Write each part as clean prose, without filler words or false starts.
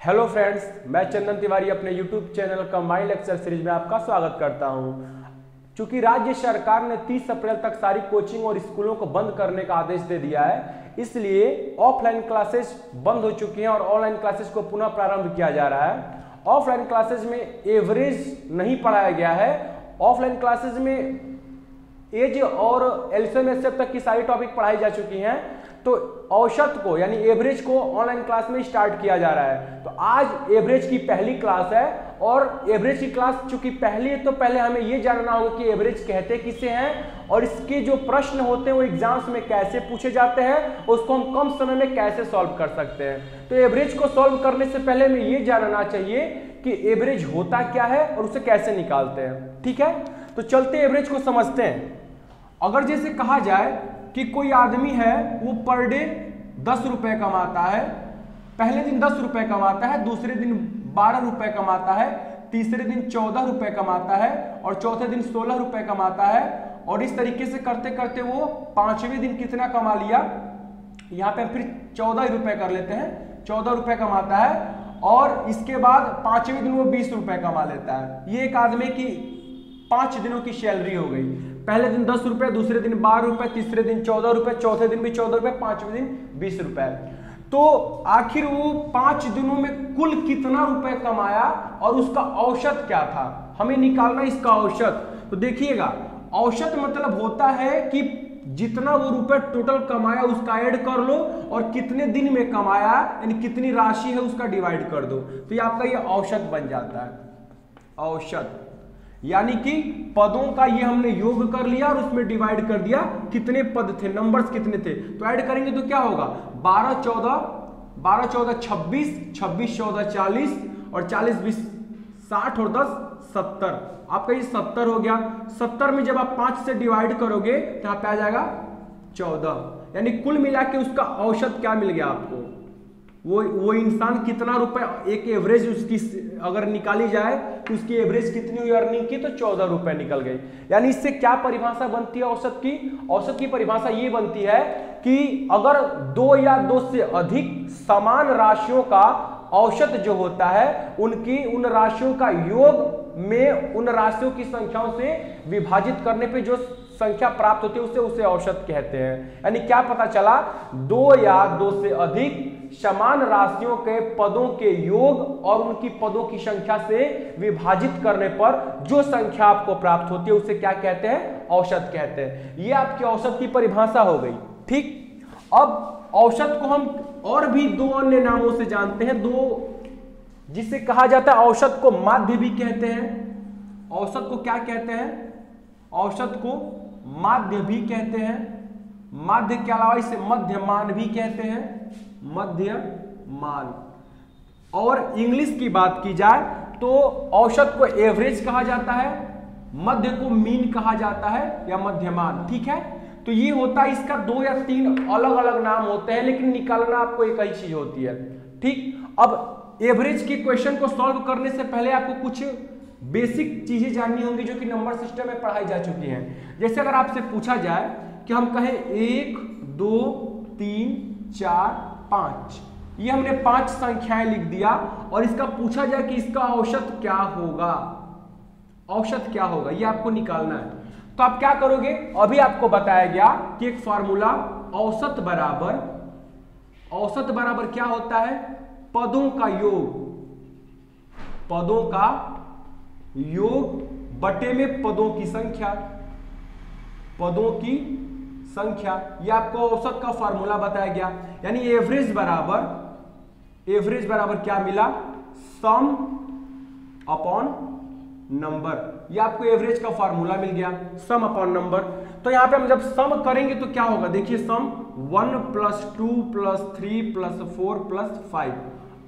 Hello friends, मैं चंदन तिवारी अपने YouTube channel combined lecture series में आपका स्वागत करता हूं। चूंकि राज्य सरकार ने 30 अप्रैल तक सारी कोचिंग और स्कूलों को बंद करने का आदेश दे दिया है, इसलिए ऑफलाइन क्लासेस बंद हो चुकी हैं और ऑनलाइन क्लासेस को पुनः प्रारंभ किया जा रहा है। ऑफलाइन क्लासेस में एवरेज नहीं पढ़ाया गया है। ऑफलाइन क्लासेस में एज और एलसीएम तक की सारी टॉपिक पढ़ाई जा चुकी हैं, तो औसत को यानी एवरेज को ऑनलाइन क्लास में स्टार्ट किया जा रहा है। तो आज एवरेज की पहली क्लास है और एवरेज की क्लास चूंकि पहली है तो पहले हमें यह जानना होगा कि एवरेज कहते किसे हैं और इसके जो प्रश्न होते हैं वो एग्जाम्स में कैसे पूछे जाते हैं, उसको हम कम समय में कैसे सॉल्व कर सकते हैं। तो एवरेज को सॉल्व करने से पहले हमें यह जानना चाहिए कि एवरेज होता क्या है और उसे कैसे निकालते हैं। ठीक है, तो चलते एवरेज को समझते हैं। अगर जैसे कहा जाए कि कोई आदमी है वो पर डे 10 रुपए कमाता है, पहले दिन 10 रुपए कमाता है, दूसरे दिन 12 रुपए कमाता है, तीसरे दिन 14 रुपए कमाता है और चौथे दिन 16 रुपए कमाता है, और इस तरीके से करते करते वो पांचवें दिन कितना कमा लिया, यहाँ पे फिर 14 रुपए कर लेते हैं, 14 रुपए कमाता है और इसके बाद पांचवें दिन वो 20 रुपए कमा लेता है। ये एक आदमी की 5 दिनों की सैलरी हो गई। पहले दिन 10 रुपए, दूसरे दिन 12 रुपए, तीसरे दिन 14 रुपए, चौथे दिन भी 14 रुपए, पांचवें दिन 20 रुपए। तो आखिर वो 5 दिनों में कुल कितना रुपए कमाया और उसका औसत क्या था, हमें निकालना इसका औसत। तो देखिएगा, औसत मतलब होता है कि जितना वो रुपए टोटल कमाया उसका ऐड कर लो और कितने दिन में कमाया यानी कितनी राशि है उसका डिवाइड कर दो, तो ये आपका ये औसत बन जाता है। औसत यानी कि पदों का ये हमने योग कर लिया और उसमें डिवाइड कर दिया कितने पद थे, नंबर्स कितने थे, तो ऐड करेंगे तो क्या होगा 12 14 26, 26 14 40 और 40 20 60 और 10 70। आपका ये 70 हो गया। 70 में जब आप 5 से डिवाइड करोगे तो यहाँ पे आ जाएगा 14, यानी कुल मिला के उसका औसत क्या मिल गया आपको, वो इंसान कितना रुपए, एक एवरेज उसकी अगर निकाली जाए तो उसकी एवरेज कितनी हुई अर्निंग की, तो 14 रुपए निकल गई। यानी इससे क्या परिभाषा बनती है औसत की? औसत की परिभाषा ये बनती है कि अगर 2 या 2 से अधिक समान राशियों का औसत जो होता है उन राशियों का योग में उन राशियों की संख्याओं से विभाजित करने पे जो संख्या प्राप्त होती है उसे औसत कहते हैं। यानी क्या पता चला, 2 या 2 से अधिक समान राशियों के पदों के योग और उनकी पदों की संख्या से विभाजित करने पर जो संख्या आपको प्राप्त होती है उसे क्या कहते हैं, औसत कहते हैं। ये आपकी औसत की परिभाषा हो गई। ठीक, अब औसत को हम और भी 2 अन्य नामों से जानते हैं, 2 जिसे कहा जाता है औसत को माध्य भी कहते हैं। औसत को क्या कहते हैं? औसत को माध्य भी कहते हैं। माध्य के अलावा इसे मध्यमान भी कहते हैं, मध्यमान। और इंग्लिश की बात की जाए तो औसत को एवरेज कहा जाता है, मध्य को मीन कहा जाता है या मध्यमान। ठीक है, तो ये होता है, इसका 2 या 3 अलग अलग नाम होते हैं लेकिन निकालना आपको एक ही चीज होती है। ठीक, अब एवरेज के क्वेश्चन को सॉल्व करने से पहले आपको कुछ बेसिक चीजें जाननी होंगी जो कि नंबर सिस्टम में पढ़ाई जा चुकी हैं। जैसे अगर आपसे पूछा जाए कि हम कहें 1 2 3 4 5, ये हमने 5 संख्याएं लिख दिया और इसका पूछा जाए कि इसका औसत क्या होगा, औसत क्या होगा, ये आपको निकालना है। तो आप क्या करोगे, अभी आपको बताया गया कि एक फार्मूला औसत बराबर क्या होता है, पदों का योग, पदों का योग बटे में पदों की संख्या, पदों की संख्या, यह आपको औसत का फार्मूला बताया गया। यानी एवरेज बराबर क्या मिला, सम अपॉन नंबर। यह आपको एवरेज का फार्मूला मिल गया, सम अपॉन नंबर। तो यहां पे हम जब सम करेंगे तो क्या होगा, देखिए सम 1 + 2 + 3 + 4 + 5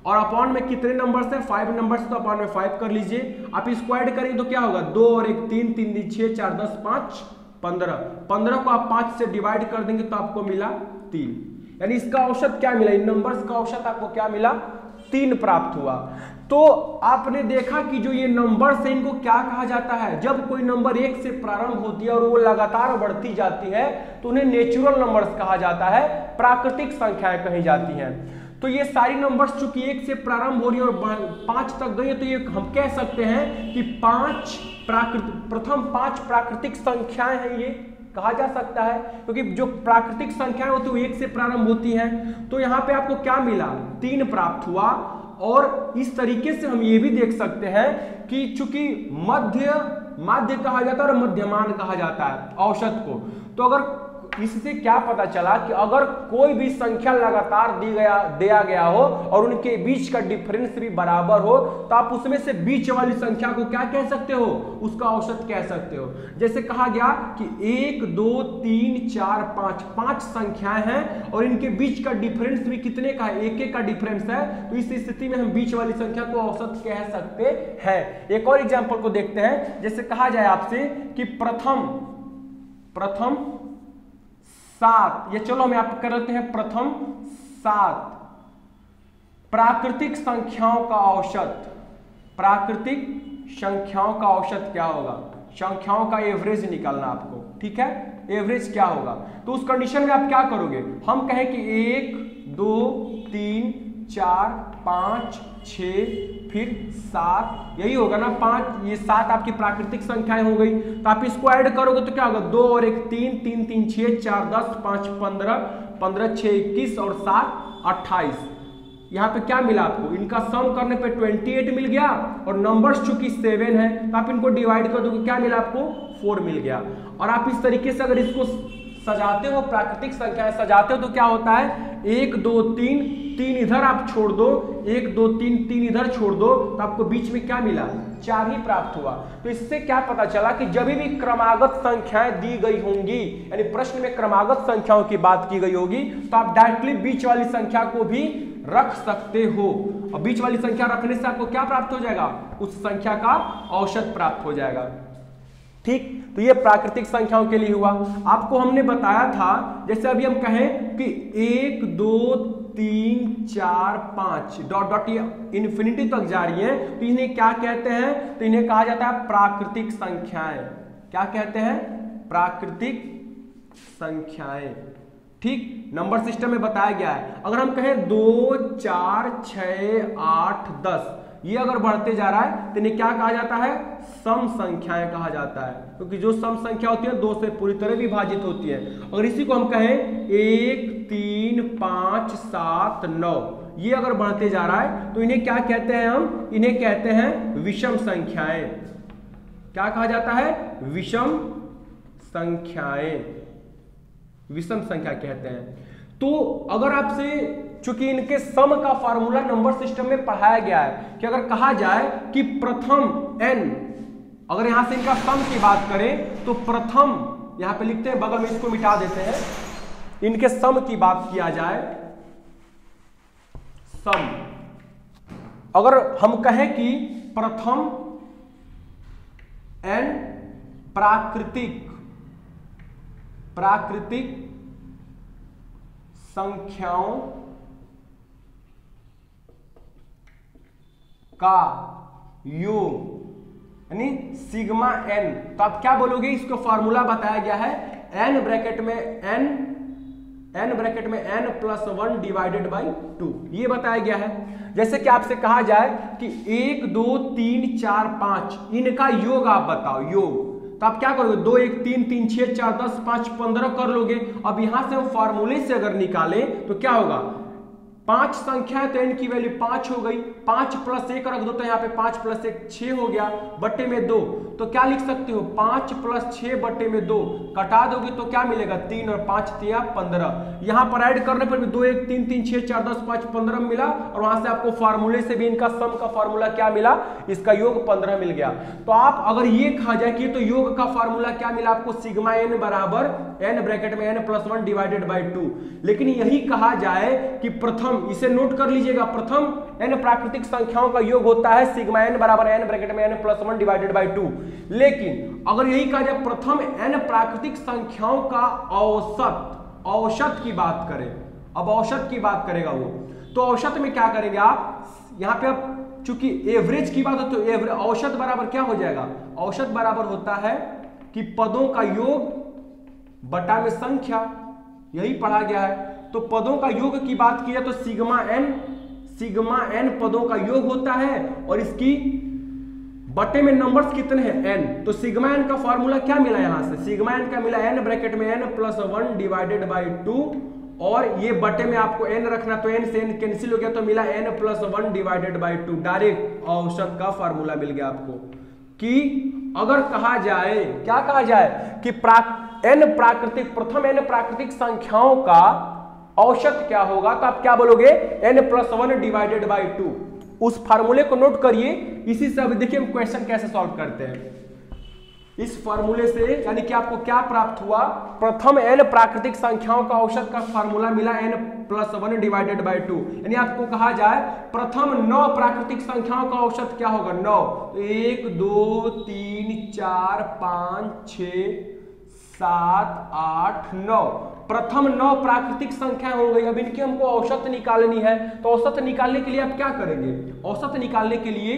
और अपॉन में कितने नंबर्स हैं, 5 नंबर्स, तो अपॉन में 5 कर लीजिए। आप इसको ऐड करेंगे तो क्या होगा, 2 और 1 3, 3 × 6 4 10 5 15, 15 को आप 5 से डिवाइड कर देंगे तो आपको मिला 3। यानी इसका औसत क्या मिला, इन नंबर्स का औसत आपको क्या मिला, 3 प्राप्त हुआ। तो आपने देखा कि जो ये नंबर्स है इनको क्या कहा जाता है, जब कोई नंबर 1 से प्रारंभ होती है और वो लगातार बढ़ती जाती है तो उन्हें नेचुरल नंबर्स कहा जाता है, प्राकृतिक संख्याएं कही जाती हैं। तो ये सारी नंबर्स चूंकि 1 से प्रारंभ हो रही है और 5 तक गई है, तो ये हम कह सकते हैं कि प्रथम 5 प्राकृतिक संख्याएं हैं, ये कहा जा सकता है, क्योंकि जो प्राकृतिक संख्याएं होती है वो 1 से प्रारंभ होती हैं। तो यहाँ पे आपको क्या मिला, 3 प्राप्त हुआ। और इस तरीके से हम ये भी देख सकते हैं कि चूंकि माध्य कहा जाता है और मध्यमान कहा जाता है औसत को, तो अगर इससे क्या पता चला कि अगर कोई भी संख्या लगातार दिया गया हो और उनके बीच का डिफरेंस भी बराबर हो, तो आप उसमें से बीच वाली संख्या को क्या कह सकते हो, उसका औसत कह सकते हो। जैसे कहा गया कि 1 2 3 4 5 संख्याएं हैं और इनके बीच का डिफरेंस भी कितने का है, 1 का डिफरेंस है, तो इस स्थिति में हम बीच वाली संख्या को औसत कह सकते हैं। एक और एग्जांपल को देखते हैं। जैसे कहा जाए आपसे कि प्रथम 7, ये चलो हम यहाँ कर लेते हैं प्रथम 7 प्राकृतिक संख्याओं का औसत। प्राकृतिक संख्याओं का औसत क्या होगा, संख्याओं का एवरेज निकालना आपको, ठीक है, एवरेज क्या होगा। तो उस कंडीशन में आप क्या करोगे, हम कहें कि 1 2 3 4 5 6 फिर 7, यही होगा ना 5, ये 7 आपकी प्राकृतिक संख्याएं हो गई। तो आप इसको ऐड करोगे तो क्या होगा, 2 और 1 3, 3 3 6, 4 10, 5 15, 15 6 21 और 7 28। यहाँ पे क्या मिला आपको, इनका सम करने पे 28 मिल गया और नंबर्स चूंकि 7 है तो आप इनको डिवाइड कर दोगे, क्या मिला आपको, 4 मिल गया। और आप इस तरीके से अगर इसको सजाते हो, प्राकृतिक संख्याएं सजाते हो, तो क्या होता है 1 2 3 इधर आप छोड़ दो, 1 2 3 इधर छोड़ दो, तो आपको बीच में क्या मिला, 4 ही प्राप्त हुआ। तो इससे क्या पता चला कि जब भी क्रमागत संख्याएं दी गई होंगी, यानी प्रश्न में क्रमागत संख्याओं की बात की गई होगी, तो आप डायरेक्टली बीच वाली संख्या को भी रख सकते हो। और बीच वाली संख्या रखने से आपको क्या प्राप्त हो जाएगा, उस संख्या का औसत प्राप्त हो जाएगा। ठीक, तो ये प्राकृतिक संख्याओं के लिए हुआ। आपको हमने बताया था, जैसे अभी हम कहें कि 1 2 3 4 5 डॉट डॉट ये इन्फिनिटी तक जा रही है, तो इन्हें क्या कहते हैं, तो इन्हें कहा जाता है प्राकृतिक संख्याएं। क्या कहते हैं, प्राकृतिक संख्याएं। ठीक, नंबर सिस्टम में बताया गया है। अगर हम कहें 2 4 6 8 10, ये अगर बढ़ते जा रहा है तो इन्हें क्या कहा जाता है, सम संख्याएं कहा जाता है, क्योंकि जो सम संख्या होती है 2 से पूरी तरह विभाजित होती है। अगर इसी को हम कहें 1 3 5 7 9, ये अगर बढ़ते जा रहा है तो इन्हें क्या कहते हैं, हम इन्हें कहते हैं विषम संख्याएं। क्या कहा जाता है, विषम संख्याएं, विषम संख्या कहते हैं। तो अगर आपसे, चूंकि इनके सम का फार्मूला नंबर सिस्टम में पढ़ाया गया है कि अगर कहा जाए कि प्रथम n, अगर यहां से इनका सम की बात करें तो प्रथम, यहां पे लिखते हैं, बगल में इसको मिटा देते हैं, इनके सम की बात किया जाए, सम, अगर हम कहें कि प्रथम n प्राकृतिक संख्याओं का योग, यानी सिग्मा n, तो आप क्या बोलोगे, इसको फॉर्मूला बताया गया है n ब्रैकेट में n प्लस 1 डिवाइडेड बाई 2, ये बताया गया है। जैसे कि आपसे कहा जाए कि 1 2 3 4 5 इनका योग आप बताओ, योग, तो आप क्या करोगे, 2 1 3 3 6 4 10 5 15 कर लोगे। अब यहां से हम फॉर्मूले से अगर निकालें तो क्या होगा, 5 संख्या है तो n की वैल्यू 5 हो गई, 5 प्लस 1 रख दो तो यहाँ पे 5 प्लस 1 6 हो गया, बट्टे में 2, तो क्या लिख सकते हो, 5 प्लस 6 बट्टे में 2, कटा दोगे तो क्या मिलेगा, 3 और 5 3 15। यहाँ पर ऐड करने पर भी 2 1 3 3 6 4 10 5 15 मिला, और वहां से आपको फार्मूले से भी इनका सम का फार्मूला क्या मिला, इसका योग 15 मिल गया। तो आप अगर ये कहा जाए कि तो योग का फार्मूला क्या मिला आपको, सिग्मा n बराबर n ब्रैकेट में n प्लस 1 डिवाइडेड बाई 2। लेकिन यही कहा जाए कि प्रथम, इसे नोट कर लीजिएगा, प्रथम n प्राकृतिक संख्याओं का योग होता है सिग्मा n बराबर n ब्रैकेट में n प्लस 1 डिवाइडेड बाई 2। लेकिन अगर यही कहा जाए प्रथम n प्राकृतिक संख्याओं का औसत की बात करें, अब औसत की बात करेगा वो, तो औसत में क्या करेंगे आप, यहाँ पे अब चूंकि एवरेज की बात हो तो औसत बराबर क्या हो जाएगा, औसत बराबर होता है कि पदों का योग बटा में संख्या, यही पढ़ा गया है। तो पदों का योग की बात की है तो सिग्मा एन पदों का योग होता है और इसकी बटे में नंबर्स कितने हैं n। तो सिग्मा एन का फॉर्मूला क्या मिला यहां से, सिग्मा एन का मिला n ब्रैकेट में n प्लस 1 डिवाइडेड बाई 2 और ये बटे में आपको n रखना तो n से n कैंसिल हो गया तो मिला n plus 1 divided by 2। Direct औसत का फॉर्मूला मिल गया आपको कि अगर कहा जाए, क्या कहा जाए कि प्रथम n प्राकृतिक संख्याओं का औसत क्या होगा तो आप क्या बोलोगे n प्लस 1 डिवाइडेड बाई 2। उस फार्मूले को नोट करिए। इसी से अब देखिए हम क्वेश्चन कैसे सॉल्व करते हैं। इस फार्मूले से यानी कि आपको क्या प्राप्त हुआ, प्रथम n प्राकृतिक संख्याओं का औसत का फार्मूला मिला n प्लस 1 डिवाइडेड बाई 2। यानी आपको कहा जाए प्रथम 9 प्राकृतिक संख्याओं का औसत क्या होगा 9। तो 1 2 3 4 5 6 7 8 9 प्रथम 9 प्राकृतिक संख्या हो गई। अब इनकी हमको औसत निकालनी है तो औसत निकालने के लिए आप क्या करेंगे, औसत निकालने के लिए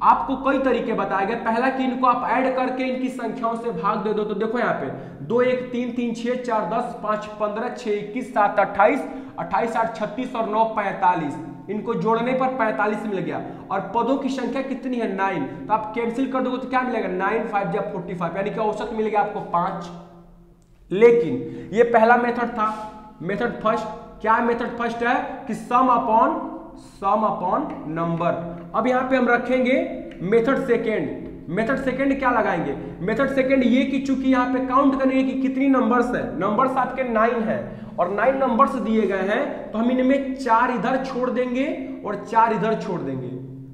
आपको कई तरीके बताए गए। पहला कि इनको आप ऐड करके इनकी संख्याओं से भाग दे दो। तो देखो यहाँ पे 2 1 3 3 6 4 10 5 15 6 21 7 28 28 8 36 और 9 45। इनको जोड़ने पर 45 मिल गया और पदों की संख्या कितनी है 9। तो आप कैंसिल कर दोगे तो क्या मिलेगा 9 5 या 45 यानी कि औसत मिलेगा आपको 5। लेकिन ये पहला मेथड था, मेथड फर्स्ट। क्या मेथड फर्स्ट है कि सम अपॉन नंबर। अब यहां पे हम रखेंगे मेथड सेकेंड। मेथड सेकेंड क्या लगाएंगे, मेथड सेकेंड ये कि चूंकि यहां पे काउंट करेंगे कि कितनी नंबर्स है, नंबर्स आपके 9 है और 9 नंबर्स दिए गए हैं तो हम इनमें 4 इधर छोड़ देंगे और 4 इधर छोड़ देंगे।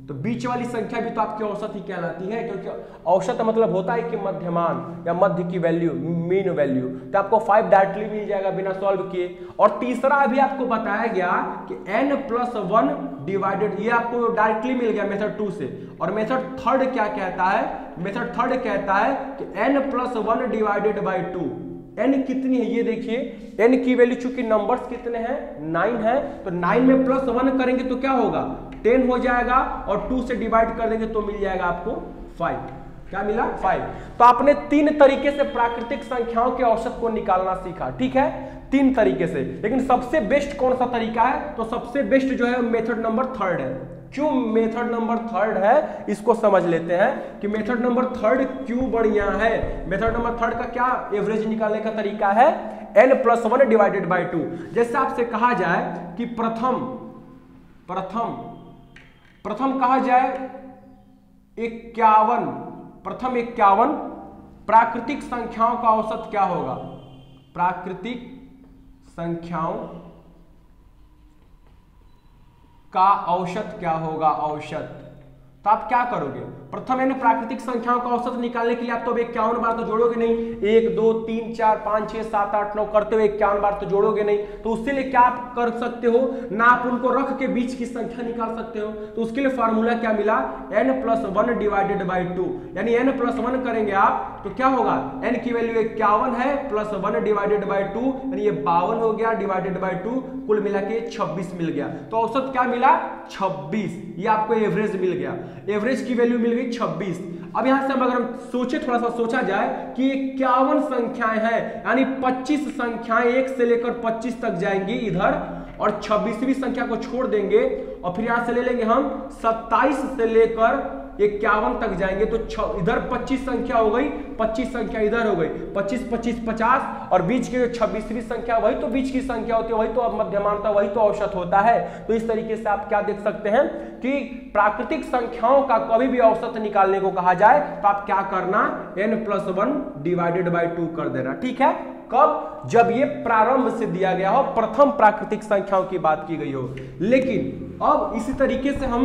तो बीच वाली संख्या भी तो आपकी औसत ही कहलाती है, क्योंकि औसत मतलब होता है कि मध्यमान या मध्य की वैल्यू, मीन वैल्यू। तो आपको 5 डायरेक्टली मिल जाएगा बिना सॉल्व किए। और तीसरा अभी आपको बताया गया कि n प्लस 1 डिवाइडेड, ये आपको डायरेक्टली मिल गया मेथड 2 से। और मेथड थर्ड क्या कहता है, मेथड थर्ड कहता है कि n plus 1 divided by 2। n कितनी है ये देखिए, n की वैल्यू चूंकि नंबर्स कितने हैं 9 है तो 9 में प्लस 1 करेंगे तो क्या होगा 10 हो जाएगा और 2 से डिवाइड कर देंगे तो मिल जाएगा आपको 5। क्या मिला 5। तो आपने 3 तरीके से प्राकृतिक संख्याओं के औसत को निकालना सीखा, ठीक है 3 तरीके से। लेकिन सबसे बेस्ट कौन सा तरीका है, तो सबसे बेस्ट जो है मेथड नंबर थर्ड है। क्यों मेथड नंबर थर्ड है इसको समझ लेते हैं कि मेथड नंबर थर्ड क्यों बढ़िया है। मेथड नंबर थर्ड का क्या एवरेज निकालने का तरीका है n प्लस 1 डिवाइडेड बाई 2। जैसे आपसे कहा जाए कि प्रथम कहा जाए 51, प्रथम 51 प्राकृतिक संख्याओं का औसत क्या होगा, प्राकृतिक संख्याओं का औसत क्या होगा, औसत। तो आप क्या करोगे, प्रथम n प्राकृतिक संख्याओं का औसत निकालने के लिए आप तो 51 बार तो जोड़ोगे नहीं, 1 2 3 4 5 6 7 8 9 करते हुए 51 बार तो जोड़ोगे नहीं। तो उसके लिए क्या आप कर सकते हो ना, आप उनको रख के बीच की संख्या निकाल सकते हो। तो उसके लिए फॉर्मूला क्या मिला n प्लस 1 डिवाइडेड बाई 2। यानी n प्लस 1 करेंगे आप तो क्या होगा, n की वैल्यू 51 है प्लस 1 डिवाइडेड बाई 2 यानी ये 52 हो गया डिवाइडेड बाई 2, कुल मिला के 26 मिल गया। तो औसत क्या मिला 26, ये आपको एवरेज मिल गया, एवरेज की वैल्यू मिल गई 26। अब यहां से अगर हम सोचे, थोड़ा सा सोचा जाए कि 51 संख्याएं हैं यानी 25 संख्याएं 1 से लेकर 25 तक जाएंगी इधर और 26वीं संख्या को छोड़ देंगे और फिर यहां से ले लेंगे हम 27 से लेकर 51 तक जाएंगे तो इधर 25 संख्या हो गई, 25 संख्या इधर हो गई, 25 25 50 और बीच की जो 26वीं संख्या वही तो बीच की संख्या होती है, वही तो मध्यमानता, वही तो औसत होता है। तो इस तरीके से आप क्या देख सकते हैं कि प्राकृतिक संख्याओं का कभी भी औसत निकालने को कहा जाए तो आप क्या करना n प्लस 1 डिवाइडेड बाई 2 कर देना, ठीक है। कब, जब ये प्रारंभ से दिया गया हो, प्रथम प्राकृतिक संख्याओं की बात की गई हो। लेकिन अब इसी तरीके से हम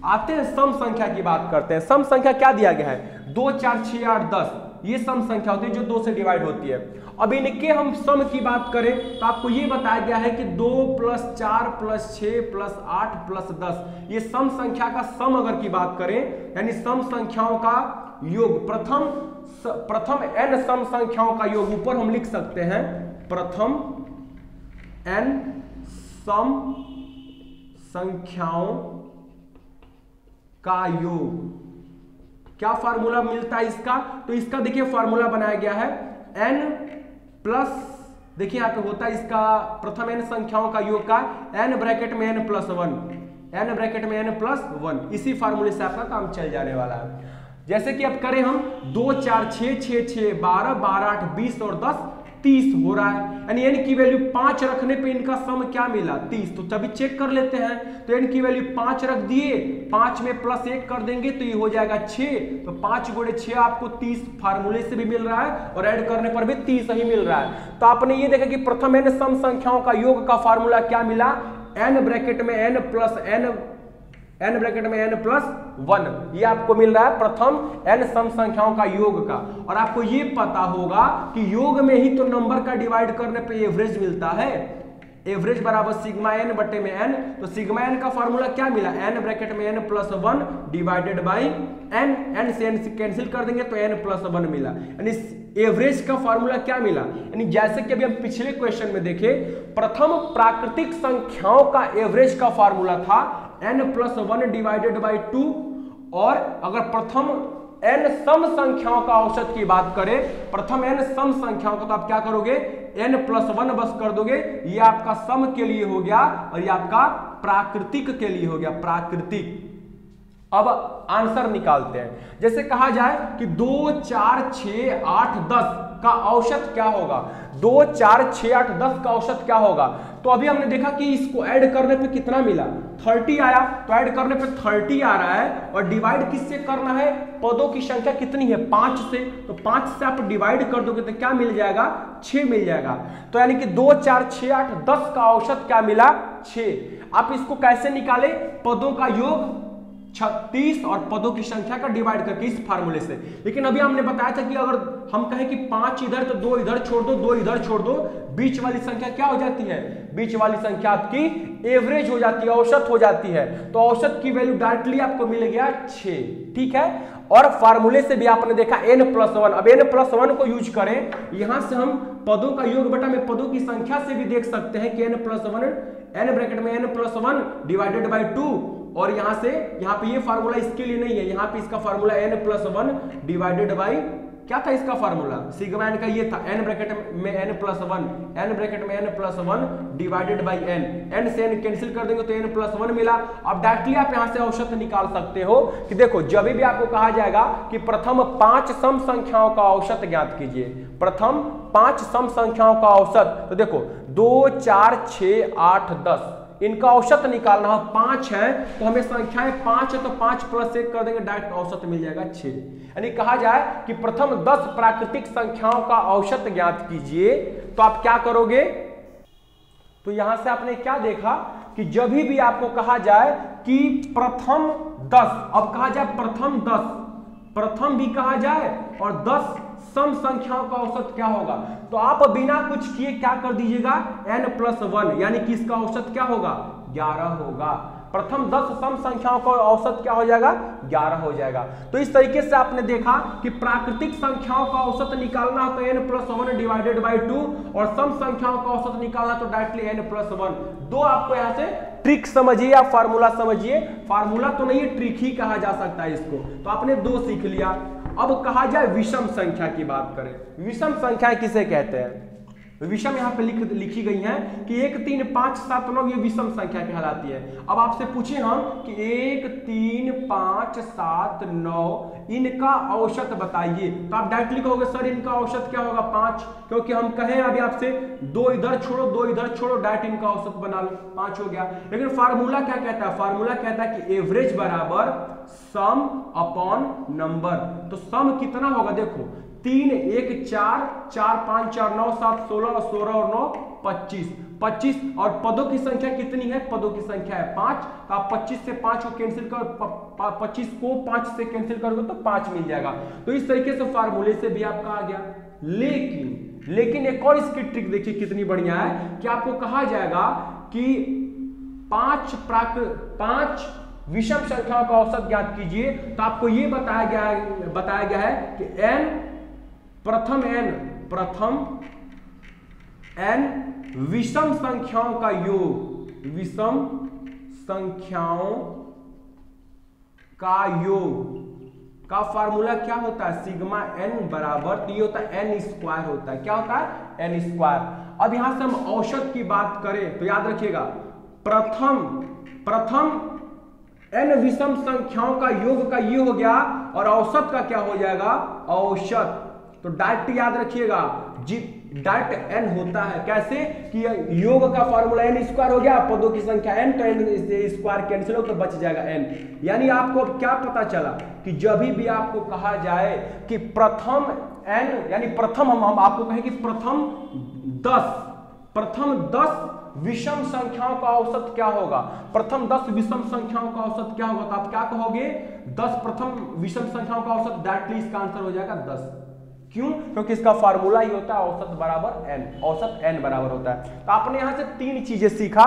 आते हैं सम संख्या की बात करते हैं। सम संख्या क्या दिया गया है 2 4 6 8 10, ये सम संख्या होती है जो 2 से डिवाइड होती है। अब इनके हम सम की बात करें तो आपको ये बताया गया है कि 2 प्लस 4 प्लस 6 प्लस 8 प्लस 10, ये सम संख्या का सम अगर की बात करें यानी सम संख्याओं का योग, प्रथम n सम संख्याओं का योग ऊपर हम लिख सकते हैं प्रथम n सम संख्याओं का योग। क्या फार्मूला मिलता है इसका, तो इसका देखिए फार्मूला बनाया गया है n प्लस देखिए यहाँ पे होता है इसका प्रथम n संख्याओं का योग का n ब्रैकेट में n प्लस 1, n ब्रैकेट में n प्लस 1, इसी फार्मूले से आपका काम चल जाने वाला है। जैसे कि अब करें हम 2 4 6 6 6 12 12 8 20 और 10 30 हो रहा है, यानी n की वैल्यू 5 रखने पे इनका सम क्या मिला 30। तो तभी चेक कर लेते हैं, तो n की वैल्यू 5 रख दिए, 5 में प्लस 1 कर देंगे तो ये हो जाएगा 6, तो 5 गुणे 6 आपको 30 फार्मूले से भी मिल रहा है और ऐड करने पर भी 30 ही मिल रहा है। तो आपने ये देखा कि प्रथम n सम संख्याओं का योग का फार्मूला क्या मिला, n ब्रैकेट में n प्लस n ब्रैकेट में n प्लस 1, ये आपको मिल रहा है प्रथम n सम संख्याओं का योग का। और आपको ये पता होगा कि योग में ही तो नंबर का डिवाइड करने पे एवरेज मिलता है, एवरेज बराबर सिग्मा n बटे में n। तो सिग्मा n का फॉर्मूला क्या मिला, n ब्रैकेट में n plus 1 divided by n, n से n कैंसिल कर देंगे तो n प्लस 1 मिला, यानी एवरेज का फॉर्मूला क्या मिला। यानी जैसे कि अभी हम पिछले क्वेश्चन में देखे, प्रथम प्राकृतिक संख्याओं का एवरेज का फॉर्मूला था n प्लस 1 डिवाइडेड बाई 2, और अगर प्रथम n सम संख्याओं का औसत की बात करें, प्रथम n सम संख्याओं का, तो आप क्या करोगे n प्लस 1 बस कर दोगे, ये आपका सम के लिए हो गया और ये आपका प्राकृतिक के लिए हो गया, प्राकृतिक। अब आंसर निकालते हैं। जैसे कहा जाए कि 2 4 6 8 10 का औसत क्या होगा, 2 4 6 8 10 का औसत क्या होगा। तो अभी हमने देखा कि इसको ऐड करने पे कितना मिला, 30 आया, तो ऐड करने पे 30 आ रहा है, और डिवाइड किससे करना है, पदों की संख्या कितनी है 5 से, तो 5 से आप डिवाइड कर दोगे तो क्या मिल जाएगा 6 मिल जाएगा। तो यानी कि 2 4 6 8 10 का औसत क्या मिला 6। आप इसको कैसे निकाले, पदों का योग 36 और पदों की संख्या का डिवाइड करके, इस फार्मूले से। लेकिन अभी हमने बताया था कि अगर हम कहें कि 5 इधर तो 2 इधर छोड़ दो, 2 इधर छोड़ दो, बीच वाली संख्या क्या हो जाती है, बीच वाली संख्या आपकी एवरेज हो जाती है, औसत हो जाती है। तो औसत की वैल्यू डायरेक्टली आपको मिल गया 6, ठीक है। और फार्मूले से भी आपने देखा n प्लस 1, अब n प्लस 1 को यूज करें, यहां से हम पदों का योग बटा में पदों की संख्या से भी देख सकते हैं कि n प्लस 1, n ब्रैकेट में n प्लस 1 डिवाइडेड बाई 2, और यहां से यहां पे ये फार्मूला इसके लिए नहीं है, यहां पे इसका formula n plus 1 divided by, क्या था इसका फार्मूला, सिग्मा n का ये था, n ब्रैकेट में n प्लस 1, n ब्रैकेट में n plus 1 divided by n, n से n कैंसिल कर देंगे तो n प्लस 1 मिला। अब डायरेक्टली आप यहां से औसत निकाल सकते हो कि देखो जब भी आपको कहा जाएगा कि प्रथम 5 सम संख्याओं का औसत ज्ञात कीजिए, प्रथम 5 सम संख्याओं का औसत, तो देखो 2 4 6 8 10 इनका औसत निकालना हो, 5 है तो हमें संख्याएं 5 है तो 5 प्लस 1 कर देंगे, डायरेक्ट औसत मिल जाएगा 6। यानी कहा जाए कि प्रथम 10 प्राकृतिक संख्याओं का औसत ज्ञात कीजिए, तो आप क्या करोगे, तो यहां से आपने क्या देखा कि जब भी आपको कहा जाए कि प्रथम 10, अब कहा जाए प्रथम 10, प्रथम भी कहा जाए और 10 सम संख्याओं का औसत क्या होगा, तो आप बिना कुछ किए क्या कर दीजिएगा n प्लस 1, यानी कि इसका औसत क्या होगा 11 होगा। प्रथम 10 सम संख्याओं का औसत क्या हो जाएगा 11 हो जाएगा। तो इस तरीके से आपने देखा कि प्राकृतिक संख्याओं का औसत निकालना हो तो n प्लस 1 डिवाइडेड बाई 2, और सम संख्याओं का औसत निकालना तो डायरेक्टली n प्लस 1। दो आपको यहां से ट्रिक समझिए या फार्मूला समझिए, फार्मूला तो नहीं है, ट्रिक ही कहा जा सकता है इसको। तो आपने 2 सीख लिया। अब कहा जाए विषम संख्या की बात करें, विषम संख्या किसे कहते हैं, विषम यहाँ पे लिखी गई है कि 1 3 5 7 9 ये विषम संख्या कहलाती है। अब आपसे पूछे हम कि 1 3 5 7 9 इनका औसत बताइए, तो आप डायरेक्टली कहोगे सर इनका औसत क्या होगा 5, क्योंकि हम कहें अभी आपसे 2 इधर छोड़ो 2 इधर छोड़ो, डायरेक्ट इनका औसत बना लो, 5 हो गया। लेकिन फार्मूला क्या कहता है, फार्मूला कहता है कि एवरेज बराबर सम अपॉन नंबर। तो सम कितना होगा, देखो 3 1 4 4 5 4 9 7 16 16 और 9 25 25, और पदों की संख्या कितनी है, पदों की संख्या है 5, तो आप 25 से 5 को कैंसिल कर 25 को 5 से कैंसिल करोगे तो 5 मिल जाएगा। तो इस तरीके से फार्मूले से भी आपका आ गया। लेकिन एक और इसकी ट्रिक देखिए कितनी बढ़िया है कि आपको कहा जाएगा कि 5 विषम संख्याओं का औसत ज्ञात कीजिए, तो आपको ये बताया गया है कि प्रथम n विषम संख्याओं का योग, विषम संख्याओं का योग का फार्मूला क्या होता है, सिग्मा n बराबर, तो ये होता है n स्क्वायर होता है, क्या होता है n स्क्वायर। अब यहां से हम औसत की बात करें तो याद रखिएगा, प्रथम n विषम संख्याओं का योग का ये हो गया और औसत का क्या हो जाएगा, औसत। तो डायरेक्ट याद रखिएगा डायरेक्ट n होता है कैसे कि योग का फॉर्मूला n स्क्वायर हो गया, पदों की संख्या n, तो n स्क्वायर कैंसिल हो तो बच जाएगा n। यानी आपको अब क्या पता चला कि जब भी आपको कहा जाए कि प्रथम n, यानी प्रथम हम आपको कहें कि प्रथम 10 विषम संख्याओं का औसत क्या होगा, प्रथम 10 विषम संख्याओं का औसत क्या होगा, तो आप क्या कहोगे 10 प्रथम विषम संख्याओं का औसत, डायरेक्टली इसका आंसर हो जाएगा 10। क्यों? क्योंकि इसका फार्मूला ही होता है औसत बराबर n, औसत n बराबर होता है। तो आपने यहां से 3 चीजें सीखा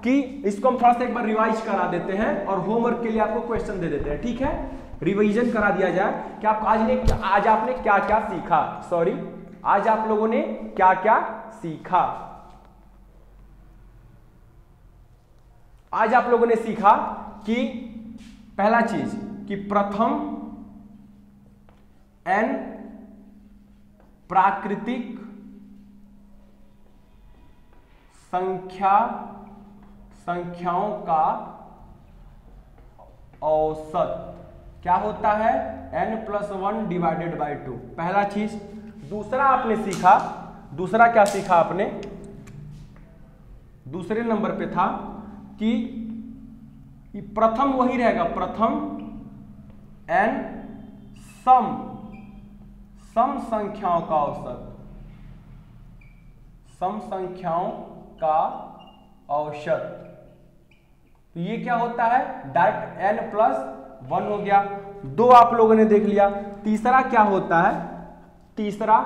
कि इसको हम थोड़ा सा एक बार रिवाइज करा देते हैं और होमवर्क के लिए आपको क्वेश्चन दे देते हैं, ठीक है। रिवीजन करा दिया जाए कि आप आज आपने क्या क्या सीखा, आज आप लोगों ने क्या क्या सीखा। आज आप लोगों ने सीखा कि पहला चीज कि प्रथम n प्राकृतिक संख्याओं का औसत क्या होता है, n+1 डिवाइडेड बाई 2, पहला चीज। दूसरा आपने सीखा, दूसरा क्या सीखा आपने, दूसरे नंबर पे था कि प्रथम वही रहेगा, प्रथम n सम संख्याओं का औसत, सम संख्याओं का औसत। तो ये क्या होता है, डायरेक्ट n+1 हो गया। 2 आप लोगों ने देख लिया। तीसरा क्या होता है, तीसरा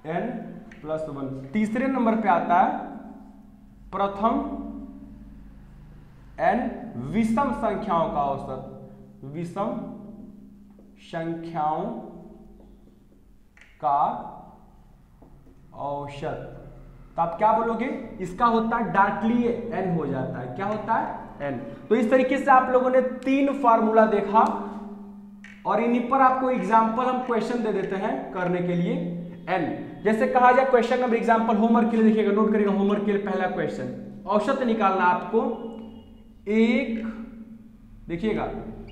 n+1। तीसरे नंबर पे आता है प्रथम n विषम संख्याओं का औसत, विषम संख्याओं का औसत। तो आप क्या बोलोगे, इसका होता है डायरेक्टली n हो जाता है, क्या होता है n। तो इस तरीके से आप लोगों ने 3 फार्मूला देखा और इन्हीं पर आपको एग्जाम्पल हम क्वेश्चन दे देते हैं करने के लिए। n जैसे कहा जाए क्वेश्चन नंबर एग्जाम्पल होमवर्क के लिए देखिएगा, नोट करिएगा होमवर्क के लिए पहला क्वेश्चन, औसत निकालना आपको। देखिएगा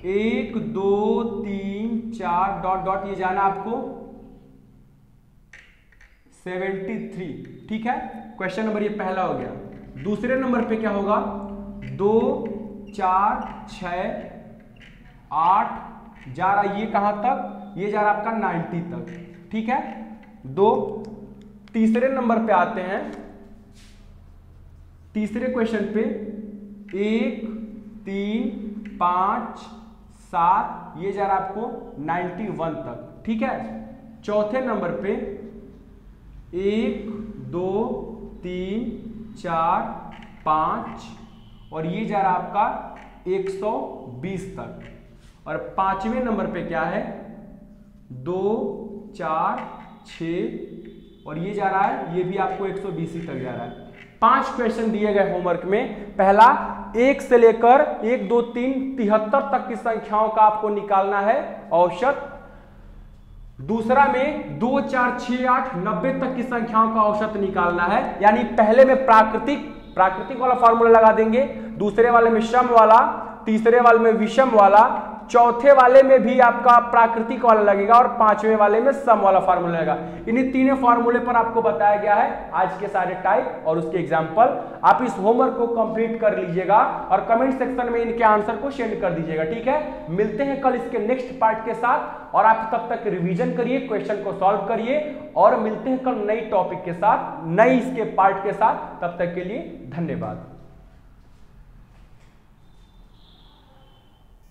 1 2 3 4 डॉट डॉट ये जाना आपको 73, ठीक है। क्वेश्चन नंबर ये पहला हो गया। दूसरे नंबर पे क्या होगा, 2 4 6 8 जा रहा ये कहां तक, ये जा रहा आपका 90 तक, ठीक है। 2 तीसरे नंबर पे आते हैं, तीसरे क्वेश्चन पे 1 3 5 7 ये जा रहा आपको 91 तक, ठीक है। चौथे नंबर पे 1 2 3 4 5 और ये जा रहा आपका 120 तक। और पांचवें नंबर पे क्या है, 2 4 6 और ये जा रहा है, ये भी आपको 120 तक जा रहा है। 5 क्वेश्चन दिए गए होमवर्क में। पहला 1 से लेकर 1 2 3 73 तक की संख्याओं का आपको निकालना है औसत। दूसरा में 2 4 6 8 90 तक की संख्याओं का औसत निकालना है। यानी पहले में प्राकृतिक वाला फॉर्मूला लगा देंगे, दूसरे वाले में सम वाला, तीसरे वाले में विषम वाला, चौथे वाले में भी आपका प्राकृतिक वाला लगेगा और पांचवें वाले में सम वाला फार्मूला लगेगा। इन्हीं तीनों फार्मूले पर आपको बताया गया है आज के सारे टाइप और उसके एग्जाम्पल। आप इस होमवर्क को कंप्लीट कर लीजिएगा और कमेंट सेक्शन में इनके आंसर को सेंड कर दीजिएगा, ठीक है। मिलते हैं कल इसके नेक्स्ट पार्ट के साथ और आप तब तक रिवीजन करिए, क्वेश्चन को सॉल्व करिए और मिलते हैं कल नई टॉपिक के साथ, नई इसके पार्ट के साथ। तब तक के लिए धन्यवाद।